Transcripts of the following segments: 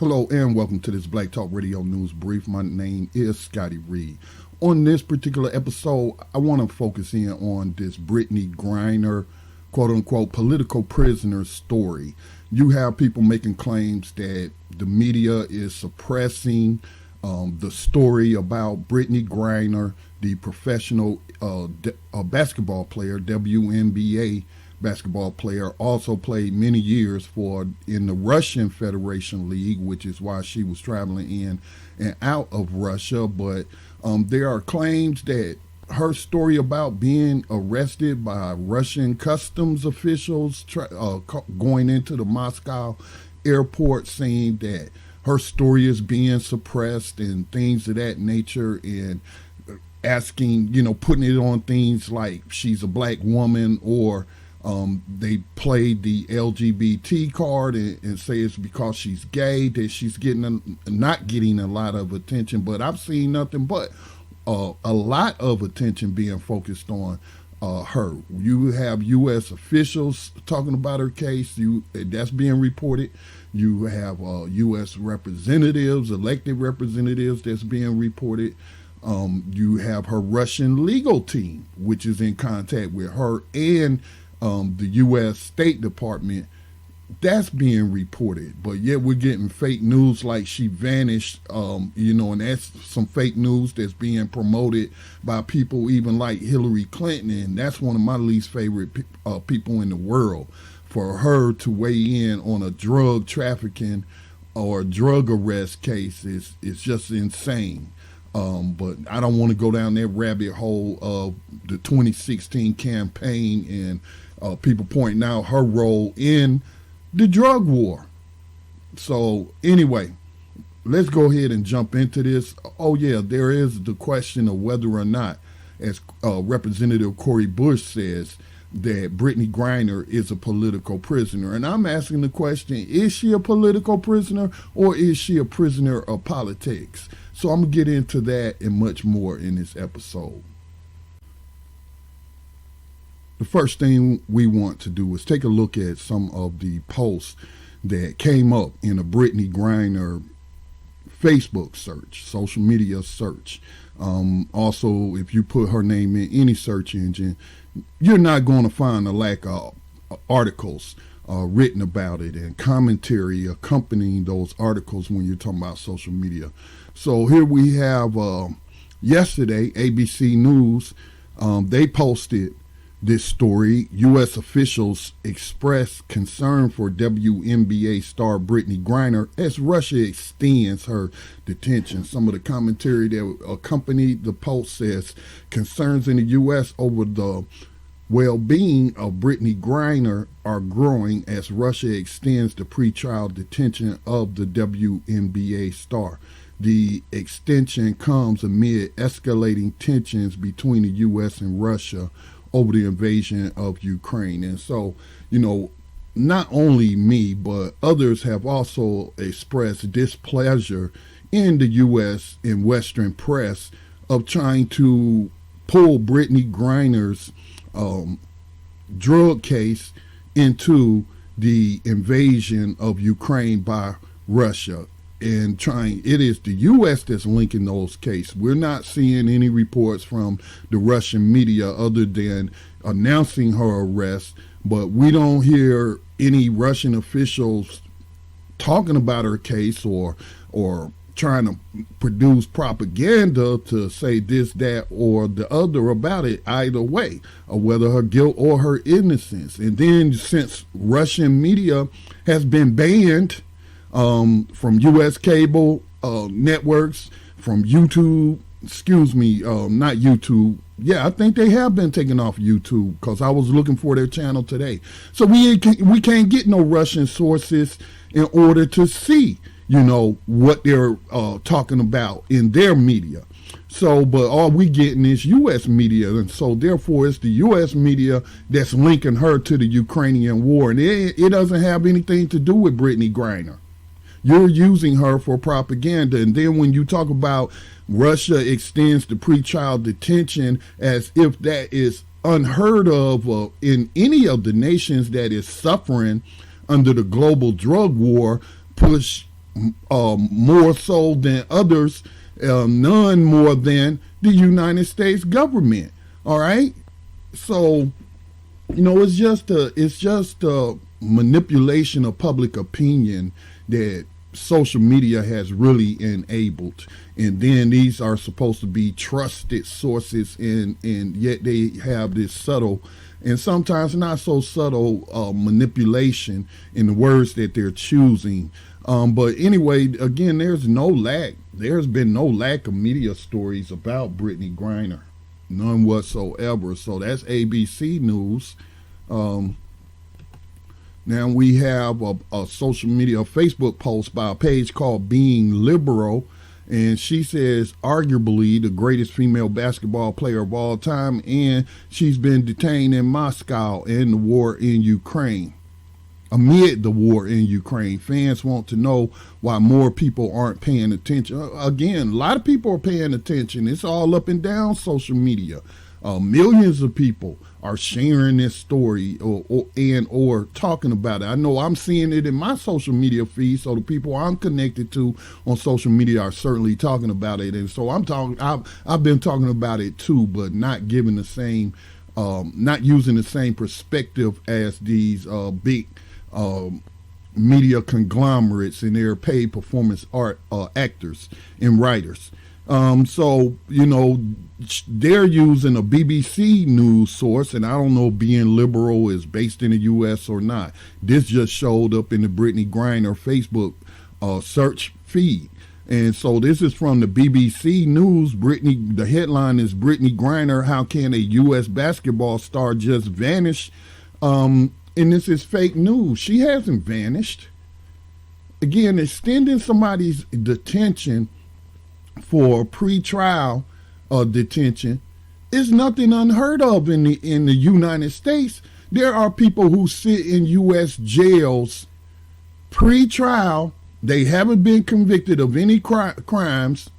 Hello and welcome to this Black Talk Radio News Brief. My name is Scotty Reed. On this particular episode, I want to focus in on this Brittney Griner, quote-unquote, political prisoner story. You have people making claims that the media is suppressing the story about Brittney Griner, the professional basketball player, WNBA basketball player, also played many years in the Russian Federation League, which is why she was traveling in and out of Russia. But there are claims that her story about being arrested by Russian customs officials going into the Moscow airport, saying that her story is being suppressed and things of that nature, and asking, putting it on things like she's a black woman, or they played the LGBT card and say it's because she's gay that she's not getting a lot of attention. But I've seen nothing but a lot of attention being focused on her. You have U.S. officials talking about her case. That's being reported. You have U.S. representatives, elected representatives, that's being reported. You have her Russian legal team, which is in contact with her, and the U.S. State Department, that's being reported. But yet we're getting fake news like she vanished, and that's some fake news that's being promoted by people even like Hillary Clinton, and that's one of my least favorite people in the world. For her to weigh in on a drug trafficking or drug arrest case is just insane. But I don't want to go down that rabbit hole of the 2016 campaign and people pointing out her role in the drug war. So anyway, let's go ahead and jump into this. Oh yeah, there is the question of whether or not, as Representative Cori Bush says, that Brittney Griner is a political prisoner. And I'm asking the question, is she a political prisoner or is she a prisoner of politics? So I'm going to get into that and much more in this episode. The first thing we want to do is take a look at some of the posts that came up in a Brittney Griner Facebook search, social media search. Also, if you put her name in any search engine, you're not going to find a lack of articles written about it and commentary accompanying those articles when you're talking about social media. So here we have yesterday, ABC News, they posted this story. U.S. officials expressed concern for WNBA star Brittney Griner as Russia extends her detention. Some of the commentary that accompanied the post says concerns in the U.S. over the well-being of Brittney Griner are growing as Russia extends the pretrial detention of the WNBA star. The extension comes amid escalating tensions between the U.S. and Russia over the invasion of Ukraine. And so, not only me, but others have also expressed displeasure in the U.S. and Western press of trying to pull Brittney Griner's drug case into the invasion of Ukraine by Russia. And it is the U.S. that's linking those cases. We're not seeing any reports from the Russian media other than announcing her arrest, but we don't hear any Russian officials talking about her case or trying to produce propaganda to say this, that, or the other about it either way, or whether her guilt or her innocence. And then since Russian media has been banned from U.S. cable networks, from YouTube, not YouTube. Yeah, I think they have been taken off YouTube because I was looking for their channel today. So we can't get no Russian sources in order to see, what they're talking about in their media. So, but all we getting is U.S. media, and so therefore it's the U.S. media that's linking her to the Ukrainian war, and it doesn't have anything to do with Brittney Griner. You're using her for propaganda. And then when you talk about Russia extends the pretrial detention as if that is unheard of in any of the nations that is suffering under the global drug war, push more so than others, none more than the United States government. All right, so it's just a manipulation of public opinion that social media has really enabled. And then these are supposed to be trusted sources, and yet they have this subtle and sometimes not so subtle manipulation in the words that they're choosing. But anyway, again, there's been no lack of media stories about Brittney Griner, none whatsoever. So that's ABC News. Now we have a social media, a Facebook post by a page called Being Liberal, and she says arguably the greatest female basketball player of all time, and she's been detained in Moscow in the war in Ukraine. Amid the war in Ukraine, fans want to know why more people aren't paying attention. Again, a lot of people are paying attention. It's all up and down social media. Millions of people are sharing this story or talking about it. I know I'm seeing it in my social media feed, so the people I'm connected to on social media are certainly talking about it. And so I've been talking about it too, but not giving the same, not using the same perspective as these big media conglomerates and their paid performance art actors and writers. So, they're using a BBC news source, and I don't know if Being Liberal is based in the U.S. or not. This just showed up in the Brittney Griner Facebook search feed. And so this is from the BBC News. The headline is Brittney Griner, how can a U.S. basketball star just vanish? And this is fake news. She hasn't vanished. Again, extending somebody's detention for pre-trial detention is nothing unheard of in the United States. There are people who sit in U.S. jails pre-trial. They haven't been convicted of any crimes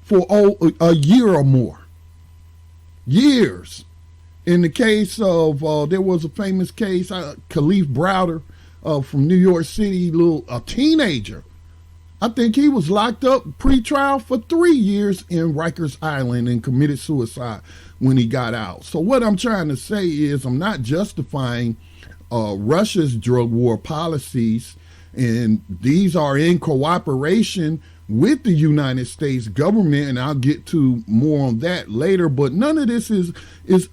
for a year or more. Years. In the case of, there was a famous case, Khalif Browder from New York City, a teenager. I think he was locked up pre-trial for 3 years in Rikers Island and committed suicide when he got out. So what I'm trying to say is I'm not justifying Russia's drug war policies, and these are in cooperation with the United States government, and I'll get to more on that later, but none of this is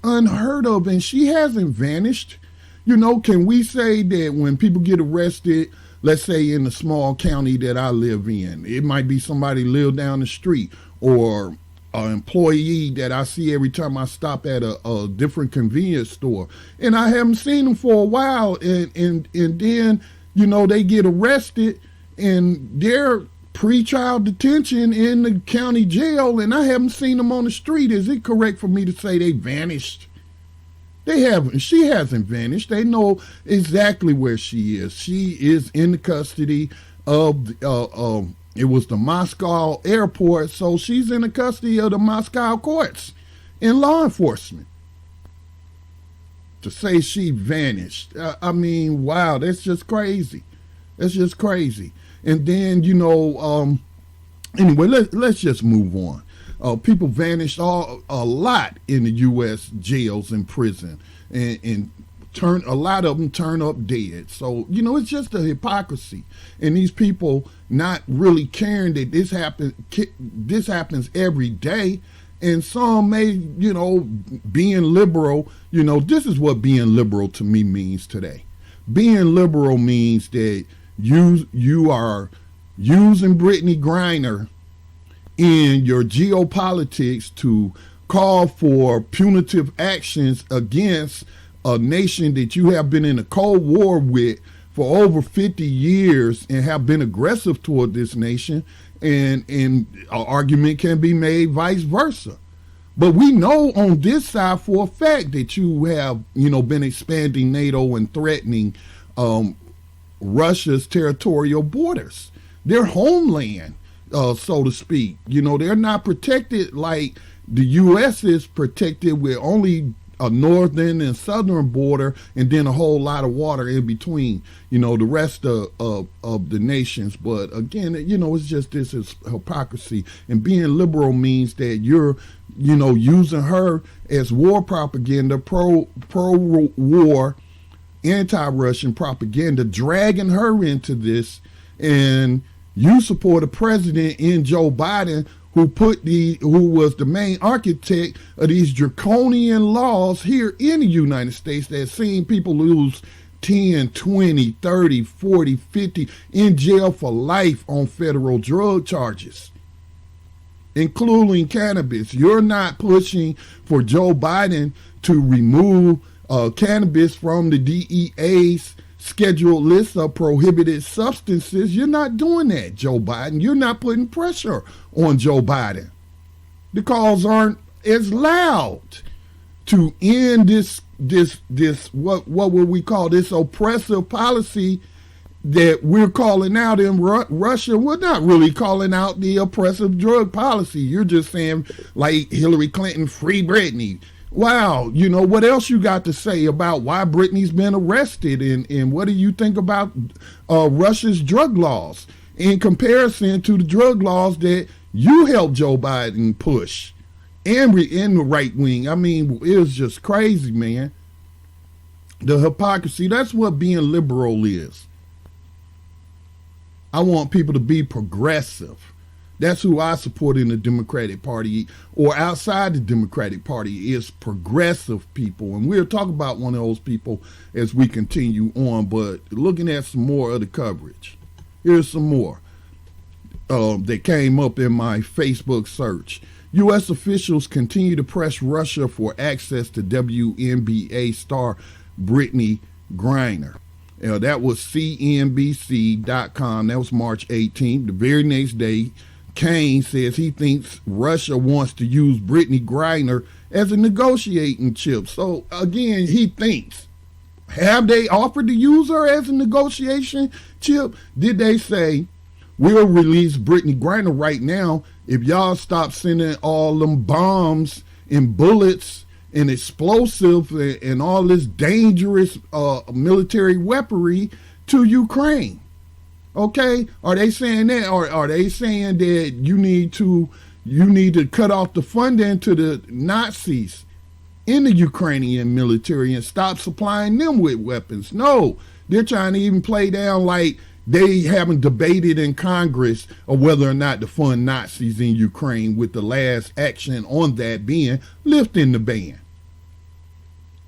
unheard of, and she hasn't vanished. Can we say that when people get arrested, let's say in the small county that I live in, it might be somebody live down the street or an employee that I see every time I stop at a different convenience store, and I haven't seen them for a while, and then, they get arrested and they're pre-trial detention in the county jail, and I haven't seen them on the street. Is it correct for me to say they vanished? They haven't. She hasn't vanished. They know exactly where she is. She is in the custody of, it was the Moscow airport, so she's in the custody of the Moscow courts and law enforcement. To say she vanished, I mean, wow, that's just crazy. That's just crazy. And then, anyway, let's just move on. People vanish a lot in the U.S. jails and prison, and a lot of them turn up dead. So, it's just a hypocrisy. And these people not really caring that this happens every day. And some may, being liberal, this is what being liberal to me means today. Being liberal means that you are using Brittney Griner in your geopolitics to call for punitive actions against a nation that you have been in a Cold War with for over 50 years and have been aggressive toward this nation, and an argument can be made vice versa. But we know on this side for a fact that you have, been expanding NATO and threatening Russia's territorial borders, their homeland, so to speak. They're not protected like the U.S. is protected with only a northern and southern border, and then a whole lot of water in between, the rest of the nations. But again, it's just this is hypocrisy. And being liberal means that you're, using her as war propaganda, pro-war, anti-Russian propaganda, dragging her into this. And you support a president in Joe Biden who was the main architect of these draconian laws here in the United States that seen people lose 10, 20, 30, 40, 50 in jail for life on federal drug charges, including cannabis. You're not pushing for Joe Biden to remove cannabis from the DEA's scheduled list of prohibited substances. You're not doing that, Joe Biden. You're not putting pressure on Joe Biden. The calls aren't as loud to end this what would we call this oppressive policy that we're calling out in Russia. We're not really calling out the oppressive drug policy. You're just saying, like Hillary Clinton, free Brittney. Wow, what else you got to say about why Brittney's been arrested, and what do you think about Russia's drug laws in comparison to the drug laws that you helped Joe Biden push and in the right wing? I mean, it was just crazy, man. The hypocrisy, that's what being liberal is. I want people to be progressive. That's who I support in the Democratic Party or outside the Democratic Party, is progressive people. And we'll talk about one of those people as we continue on. But looking at some more of the coverage, here's some more that came up in my Facebook search. U.S. officials continue to press Russia for access to WNBA star Brittney Griner. That was CNBC.com. That was March 18th. The very next day, Kane says he thinks Russia wants to use Brittney Griner as a negotiating chip. So again, he thinks. Have they offered to use her as a negotiation chip? Did they say, we'll release Brittney Griner right now if y'all stop sending all them bombs and bullets and explosive and all this dangerous military weaponry to Ukraine? Okay, are they saying that, or are they saying that you need to cut off the funding to the Nazis in the Ukrainian military and stop supplying them with weapons? No, they're trying to even play down like they haven't debated in Congress of whether or not to fund Nazis in Ukraine, with the last action on that being lifting the ban.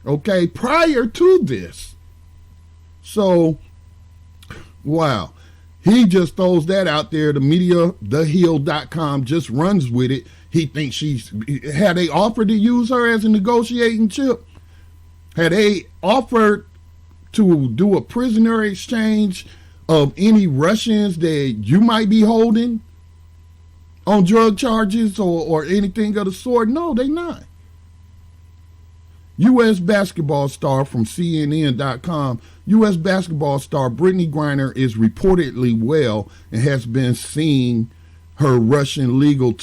Okay, prior to this. So, wow. He just throws that out there. The media, thehill.com, just runs with it. He thinks had they offered to use her as a negotiating chip? Had they offered to do a prisoner exchange of any Russians that you might be holding on drug charges or anything of the sort? No, they not. U.S. basketball star from CNN.com, U.S. basketball star Brittney Griner is reportedly well and has been seeing her Russian legal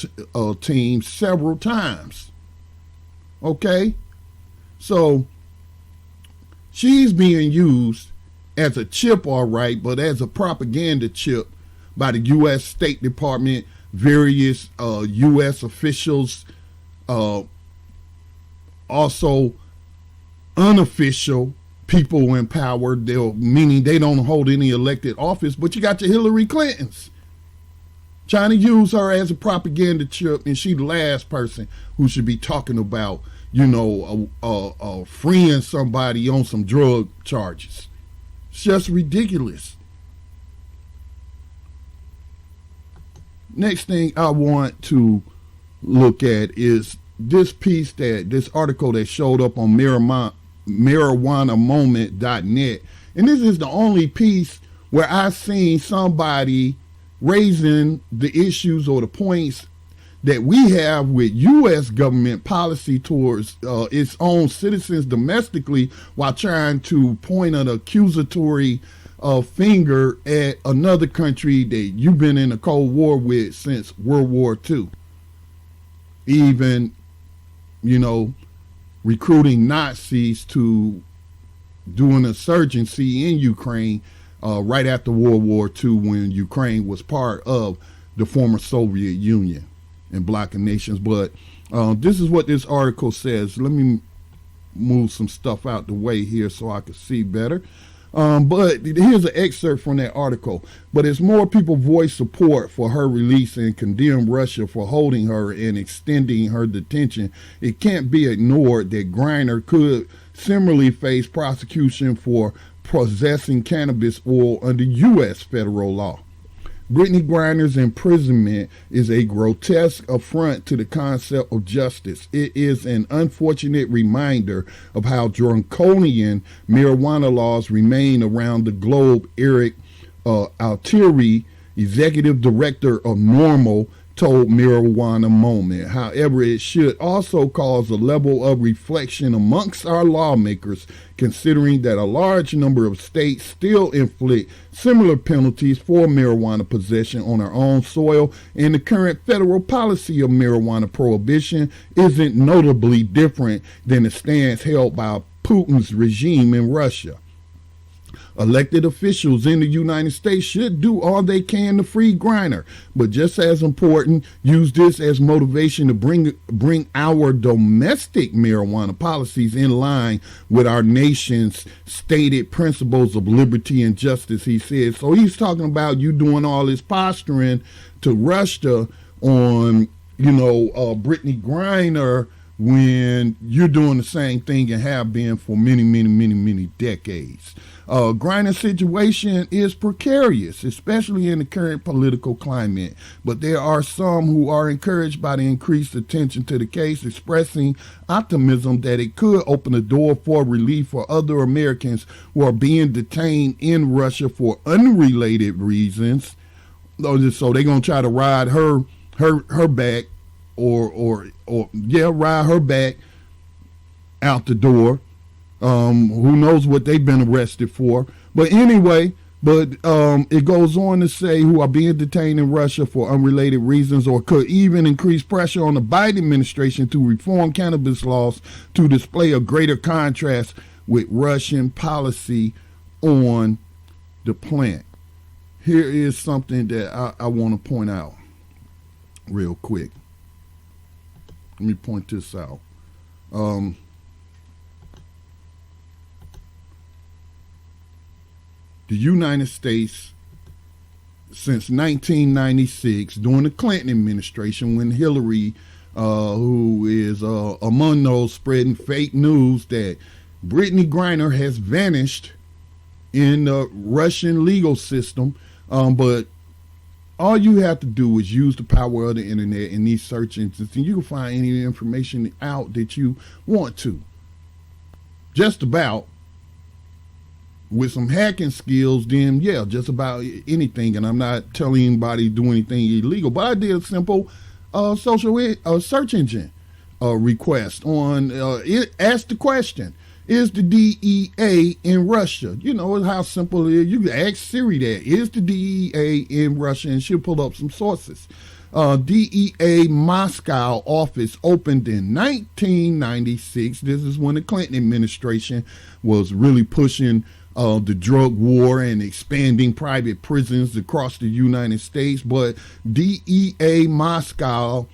team several times. Okay? So, she's being used as a chip, all right, but as a propaganda chip by the U.S. State Department, various U.S. officials, also unofficial people in power, meaning they don't hold any elected office, but you got your Hillary Clintons trying to use her as a propaganda chip, and she's the last person who should be talking about, freeing somebody on some drug charges. It's just ridiculous. Next thing I want to look at is this article that showed up on marijuanamoment.net. And this is the only piece where I've seen somebody raising the issues or the points that we have with U.S. government policy towards its own citizens domestically, while trying to point an accusatory finger at another country that you've been in a Cold War with since World War II. Even, recruiting Nazis to do an insurgency in Ukraine right after World War II, when Ukraine was part of the former Soviet Union and bloc of nations. But this is what this article says. Let me move some stuff out the way here so I can see better. But here's an excerpt from that article. But as more people voice support for her release and condemn Russia for holding her and extending her detention, it can't be ignored that Griner could similarly face prosecution for possessing cannabis oil under U.S. federal law. Brittney Griner's imprisonment is a grotesque affront to the concept of justice. It is an unfortunate reminder of how draconian marijuana laws remain around the globe. Eric Altieri, executive director of NORML, told Marijuana Moment. However, it should also cause a level of reflection amongst our lawmakers, considering that a large number of states still inflict similar penalties for marijuana possession on our own soil, and the current federal policy of marijuana prohibition isn't notably different than the stance held by Putin's regime in Russia. Elected officials in the United States should do all they can to free Griner, but just as important, use this as motivation to bring our domestic marijuana policies in line with our nation's stated principles of liberty and justice, he said. So he's talking about you doing all this posturing to Russia on, Brittney Griner, when you're doing the same thing and have been for many decades. Griner's situation is precarious, especially in the current political climate, but there are some who are encouraged by the increased attention to the case, expressing optimism that it could open the door for relief for other Americans who are being detained in Russia for unrelated reasons. So they're going to try to ride her back ride her back out the door. Who knows what they've been arrested for. But anyway, it goes on to say who are being detained in Russia for unrelated reasons, or could even increase pressure on the Biden administration to reform cannabis laws to display a greater contrast with Russian policy on the plant. Here is something that I want to point out real quick. Let me point this out. The United States, since 1996, during the Clinton administration, when Hillary, who is among those spreading fake news that Brittney Griner has vanished in the Russian legal system, but all you have to do is use the power of the internet in these search engines, and you can find any information out that you want to. Just about. With some hacking skills, then yeah, just about anything. And I'm not telling anybody to do anything illegal, but I did a simple search engine request on it. Asked the question: is the DEA in Russia? You know how simple it is. You can ask Siri that. Is the DEA in Russia? And she'll pull up some sources. DEA Moscow office opened in 1996. This is when the Clinton administration was really pushing the drug war and expanding private prisons across the United States. But DEA Moscow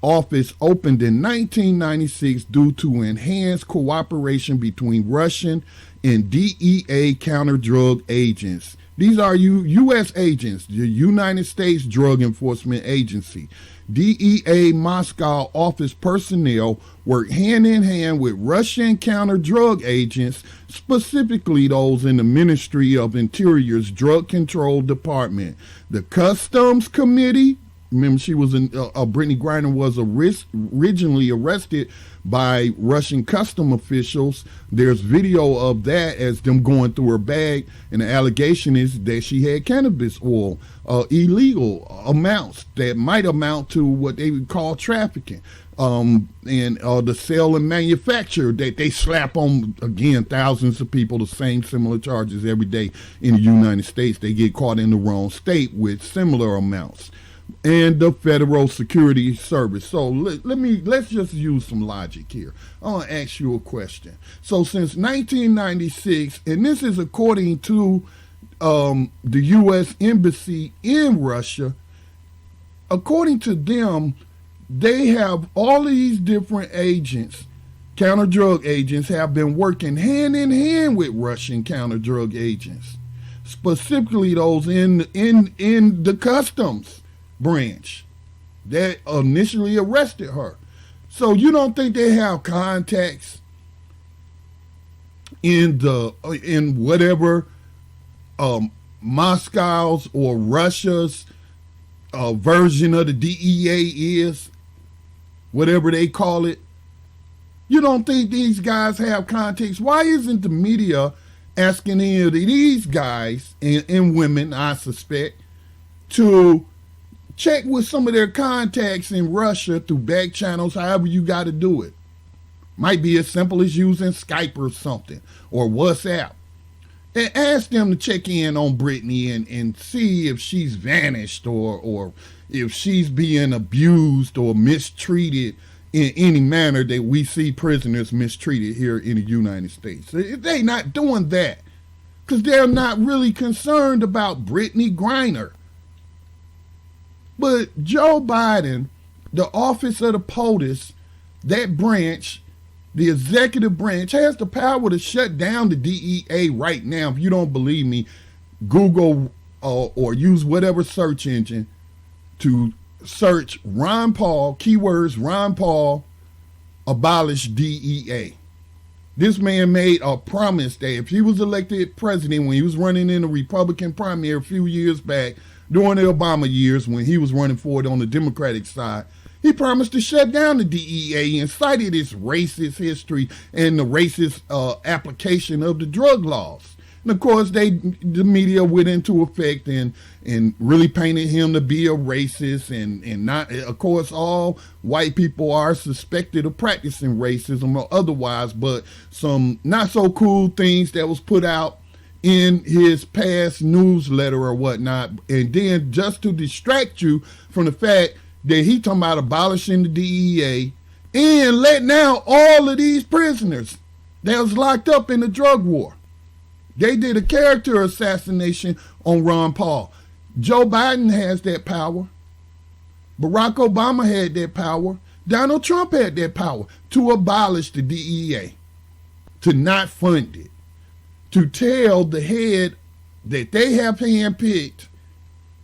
office opened in 1996 due to enhanced cooperation between Russian and DEA counter-drug agents. These are U.S. agents, the United States Drug Enforcement Agency. DEA Moscow office personnel work hand in hand with Russian counter-drug agents, specifically those in the Ministry of Interior's Drug Control Department. The Customs Committee, remember she was Brittney Griner was originally arrested by Russian custom officials. There's video of that as them going through her bag, and the allegation is that she had cannabis oil, illegal amounts that might amount to what they would call trafficking, and the sale and manufacture that they slap on, again, thousands of people, the same similar charges every day in the United States. They get caught in the wrong state with similar amounts. and the Federal Security Service. So let's just use some logic here. I want to ask you a question. So since 1996, and this is according to the U.S. Embassy in Russia, according to them, they have all of these different agents, counter-drug agents, have been working hand in hand with Russian counter-drug agents, specifically those in the customs branch that initially arrested her. So you don't think they have contacts in whatever Moscow's or Russia's version of the DEA is, whatever they call it? You don't think these guys have contacts? Why isn't the media asking any of these guys and women, I suspect, to check with some of their contacts in Russia through back channels, however you got to do it? Might be as simple as using Skype or something, or WhatsApp. And ask them to check in on Brittney and see if she's vanished or if she's being abused or mistreated in any manner that we see prisoners mistreated here in the United States. They're not doing that because they're not really concerned about Brittney Griner. But Joe Biden, the office of the POTUS, that branch, the executive branch, has the power to shut down the DEA right now. If you don't believe me, Google or use whatever search engine to search Ron Paul, keywords Ron Paul, abolish DEA. This man made a promise that if he was elected president when he was running in a Republican primary a few years back, during the Obama years when he was running for it on the Democratic side, he promised to shut down the DEA and cited its racist history and the racist application of the drug laws. And of course, the media went into effect and really painted him to be a racist and not, of course, all white people are suspected of practicing racism or otherwise, but some not so cool things that was put out in his past newsletter or whatnot. And then just to distract you from the fact that he talking about abolishing the DEA and letting out all of these prisoners that was locked up in the drug war. They did a character assassination on Ron Paul. Joe Biden has that power. Barack Obama had that power. Donald Trump had that power to abolish the DEA, to not fund it, to tell the head that they have handpicked,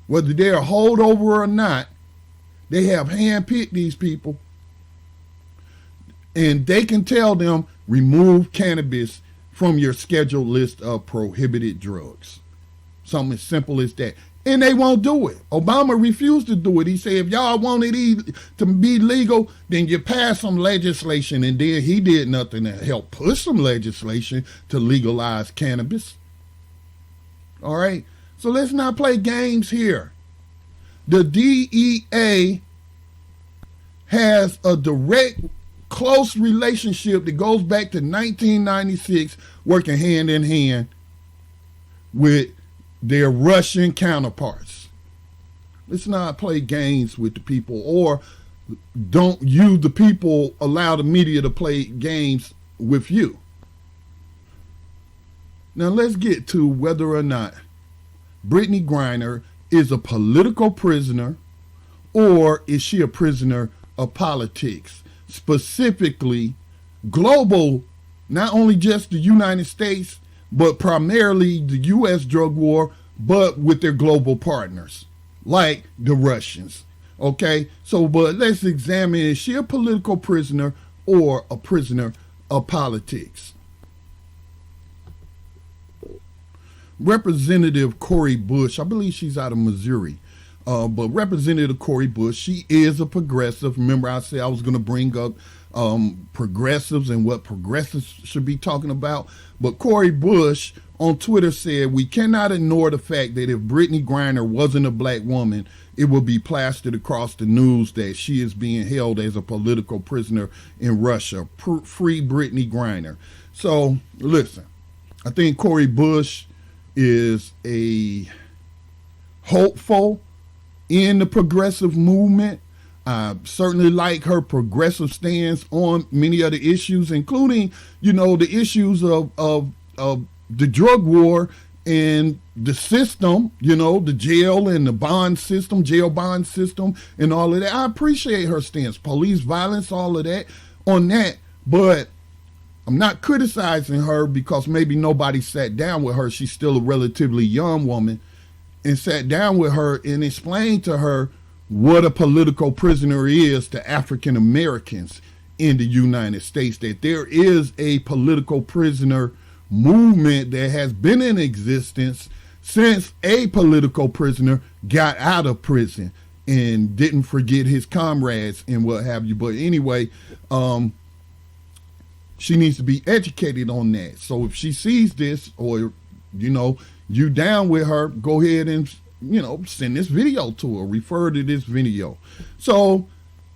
whether they're a holdover or not, they have handpicked these people, and they can tell them, remove cannabis from your scheduled list of prohibited drugs. Something as simple as that. And they won't do it. Obama refused to do it. He said, if y'all want it to be legal, then you pass some legislation. And then he did nothing to help push some legislation to legalize cannabis. All right? So let's not play games here. The DEA has a direct, close relationship that goes back to 1996, working hand in hand with their Russian counterparts. Let's not play games with the people, or don't you, the people, allow the media to play games with you. Now let's get to whether or not Brittney Griner is a political prisoner or is she a prisoner of politics, specifically global, not only just the United States, but primarily the U.S. drug war, but with their global partners, like the Russians. Okay, so but let's examine, is she a political prisoner or a prisoner of politics? Representative Cori Bush, I believe she's out of Missouri, but Representative Cori Bush, she is a progressive. Remember I said I was going to bring up progressives and what progressives should be talking about. But Cori Bush on Twitter said, we cannot ignore the fact that if Brittney Griner wasn't a black woman, it would be plastered across the news that she is being held as a political prisoner in Russia. Free Brittney Griner. So listen, I think Cori Bush is a hopeful in the progressive movement. I certainly like her progressive stance on many of the issues, including, the issues of the drug war and the system, the jail and the jail bond system and all of that. I appreciate her stance, police violence, all of that on that. But I'm not criticizing her because maybe nobody sat down with her. She's still a relatively young woman, and sat down with her and explained to her what a political prisoner is to African Americans in the United States, that there is a political prisoner movement that has been in existence since a political prisoner got out of prison and didn't forget his comrades and what have you. But anyway, she needs to be educated on that. So if she sees this, or, you down with her, go ahead and, send this video to her, refer to this video. So,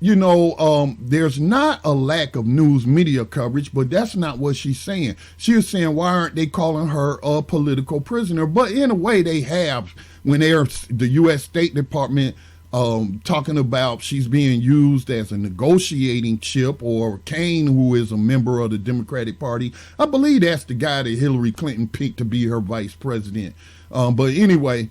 there's not a lack of news media coverage, but that's not what she's saying. She is saying, why aren't they calling her a political prisoner? But in a way they have, when they're the U.S. State Department talking about she's being used as a negotiating chip, or Kane, who is a member of the Democratic Party. I believe that's the guy that Hillary Clinton picked to be her vice president. But anyway,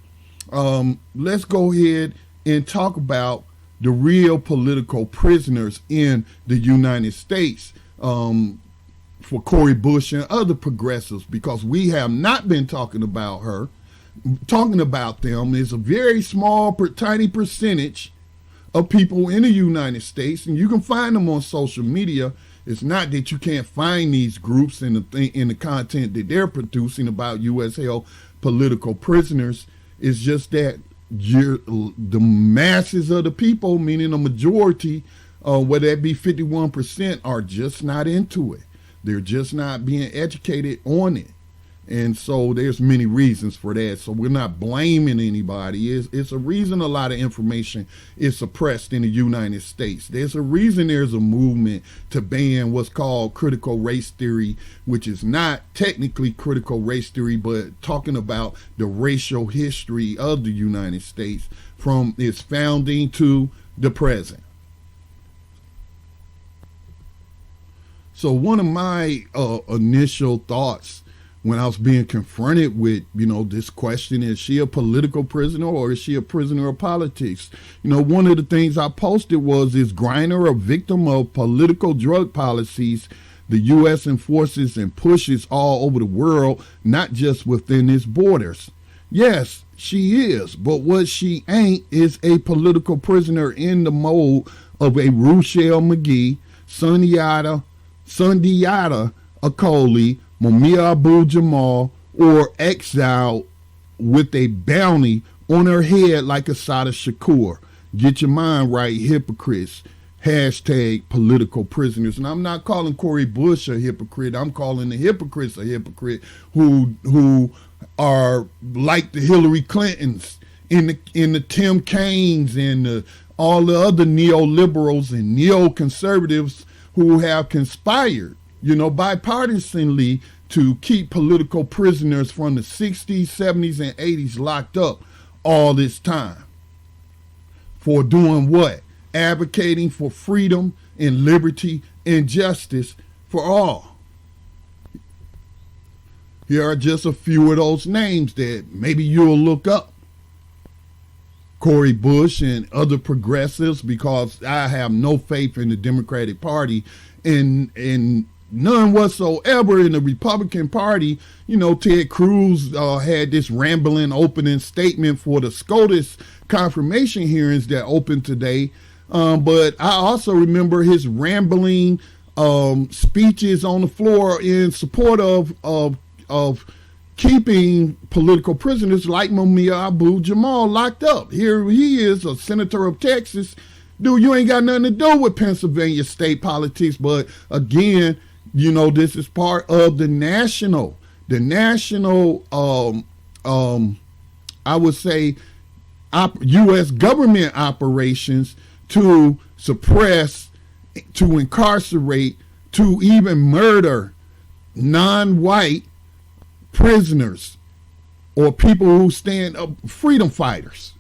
let's go ahead and talk about the real political prisoners in the United States for Cori Bush and other progressives, because we have not been talking about her. Talking about them is a very small, tiny percentage of people in the United States, and you can find them on social media. It's not that you can't find these groups in the content that they're producing about U.S. held political prisoners. It's just that the masses of the people, meaning the majority, whether that be 51%, are just not into it. They're just not being educated on it. And so there's many reasons for that. So we're not blaming anybody. It's a reason a lot of information is suppressed in the United States. There's a reason there's a movement to ban what's called critical race theory, which is not technically critical race theory, but talking about the racial history of the United States from its founding to the present. So one of my initial thoughts when I was being confronted with, this question, is she a political prisoner or is she a prisoner of politics? One of the things I posted was, is Griner a victim of political drug policies the U.S. enforces and pushes all over the world, not just within its borders? Yes, she is, but what she ain't is a political prisoner in the mold of a Ruchell McGee, Sundiata Acoli, Mumia Abu-Jamal, or exiled with a bounty on her head like Assata Shakur. Get your mind right, hypocrites. Hashtag political prisoners. And I'm not calling Cori Bush a hypocrite. I'm calling the hypocrites a hypocrite who are like the Hillary Clintons and the Tim Kaines and all the other neoliberals and neoconservatives who have conspired, bipartisanly, to keep political prisoners from the 60s, 70s, and 80s locked up all this time. For doing what? Advocating for freedom and liberty and justice for all. Here are just a few of those names that maybe you'll look up. Cori Bush and other progressives, because I have no faith in the Democratic Party and none whatsoever in the Republican Party. Ted Cruz had this rambling opening statement for the SCOTUS confirmation hearings that opened today. But I also remember his rambling speeches on the floor in support of keeping political prisoners like Mumia Abu-Jamal locked up. Here he is, a senator of Texas. Dude, you ain't got nothing to do with Pennsylvania state politics. But again, this is part of the national, I would say, U.S. government operations to suppress, to incarcerate, to even murder non-white prisoners or people who stand up, freedom fighters.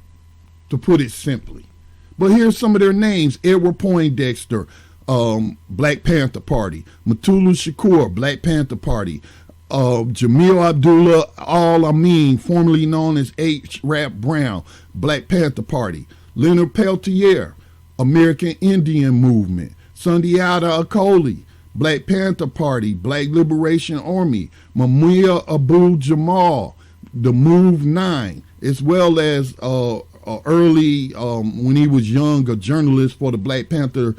to put it simply. But here's some of their names: Edward Poindexter, Black Panther Party; Mutulu Shakur, Black Panther Party; Jamil Abdullah Al-Amin, formerly known as H. Rap Brown, Black Panther Party; Leonard Peltier, American Indian Movement; Sundiata Acoli, Black Panther Party, Black Liberation Army; Mumia Abu Jamal, the Move 9, as well as early, when he was young, a journalist for the Black Panther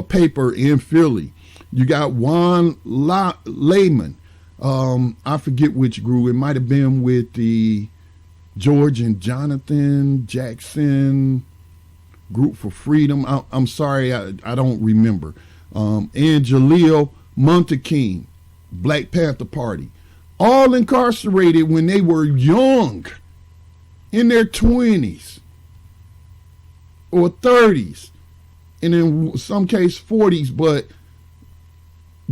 paper in Philly. You got Juan Layman. I forget which group. It might have been with the George and Jonathan Jackson Group for Freedom. I'm sorry, I don't remember. And Jaleel Monteking, Black Panther Party. All incarcerated when they were young, in their 20s or 30s, and in some case 40s, but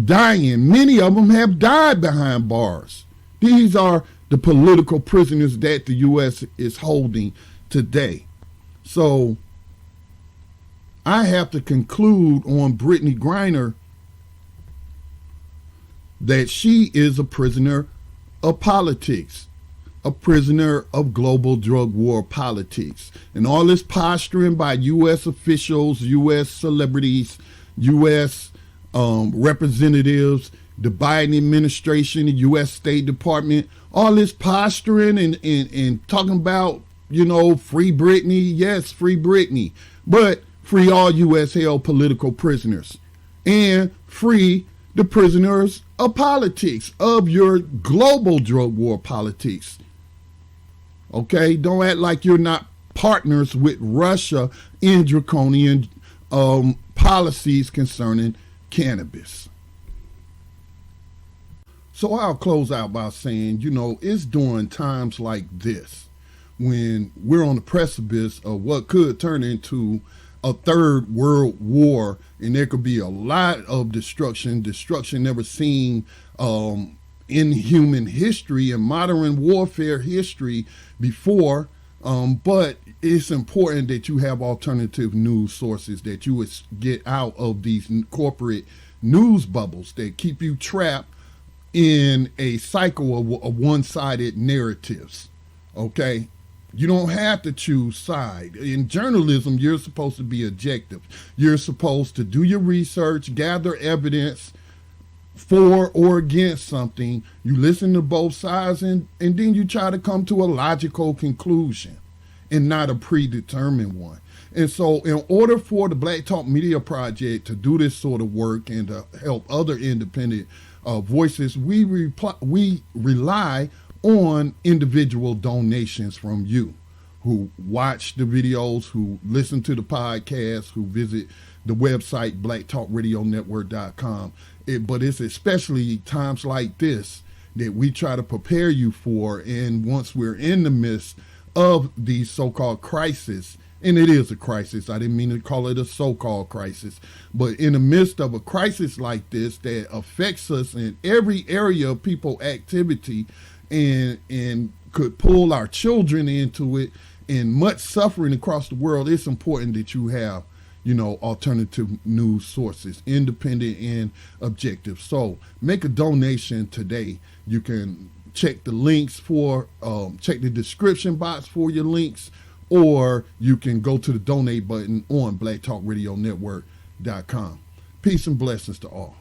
dying. Many of them have died behind bars. These are the political prisoners that the U.S. is holding today. So I have to conclude on Brittney Griner that she is a prisoner of politics, a prisoner of global drug war politics. And all this posturing by U.S. officials, U.S. celebrities, U.S. representatives, the Biden administration, the U.S. State Department, all this posturing and talking about, free Brittney. Yes, free Brittney, but free all U.S. held political prisoners and free the prisoners of politics, of your global drug war politics. Okay, don't act like you're not partners with Russia in draconian policies concerning cannabis. So I'll close out by saying, it's during times like this when we're on the precipice of what could turn into a third world war, and there could be a lot of destruction never seen in human history and modern warfare history before. But it's important that you have alternative news sources, that you would get out of these corporate news bubbles that keep you trapped in a cycle of one-sided narratives. Okay? You don't have to choose side. In journalism, you're supposed to be objective. You're supposed to do your research, gather evidence for or against something. You listen to both sides, and then you try to come to a logical conclusion and not a predetermined one. And so in order for the Black Talk Media Project to do this sort of work and to help other independent voices, we rely on individual donations from you who watch the videos, who listen to the podcast, who visit the website blacktalkradionetwork.com. But it's especially times like this that we try to prepare you for. And once we're in the midst of these so-called crisis, and it is a crisis, I didn't mean to call it a so-called crisis, but in the midst of a crisis like this that affects us in every area of people activity, and could pull our children into it, and much suffering across the world, it's important that you have, alternative news sources, independent and objective. So make a donation today. You can check the links check the description box for your links, or you can go to the donate button on blacktalkradionetwork.com. Peace and blessings to all.